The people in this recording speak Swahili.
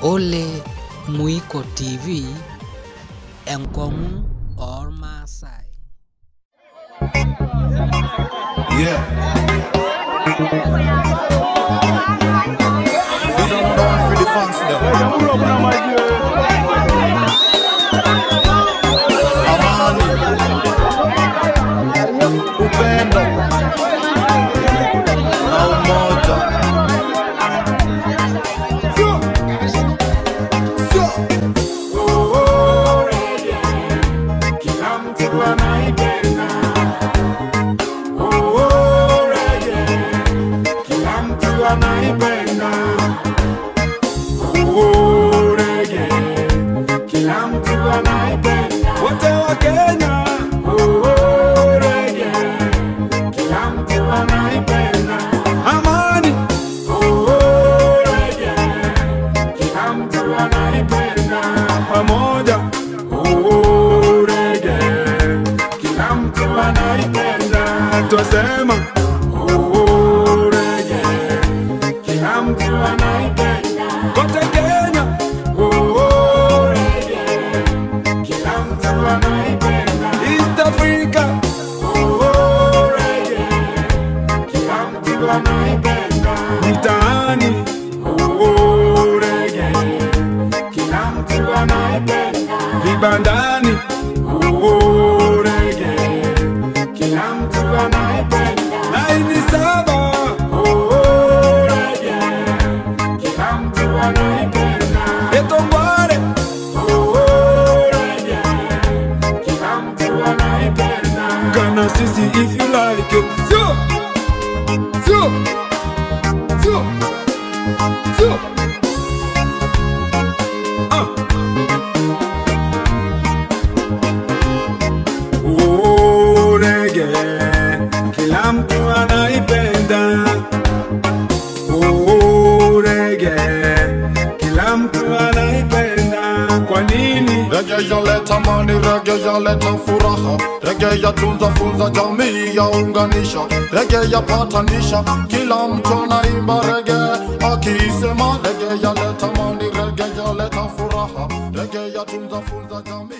Ole Muiko TV Engkong or Masai. Yeah. These are not for the fans though. Amani Upendo na umoja. Twasema reggae, kila mtu anaipenda. Kote Kenya reggae, kila mtu anaipenda. East Africa reggae, kila mtu anaipenda. Mitaani reggae, kila mtu anaipenda. Vibandani Sisi, if you like it, reggae, kila mtu anaipenda. Reggae, kila mtu anaipenda. Kwa nini? Reggae yaleta amani, reggae yaleta furaha, reggae yatunza funza jamii yaunganisha, reggae yapatanisha, kila mtu anaimba reggae akisema reggae yaleta amani, reggae yaleta furaha, reggae yatunza funza jamii.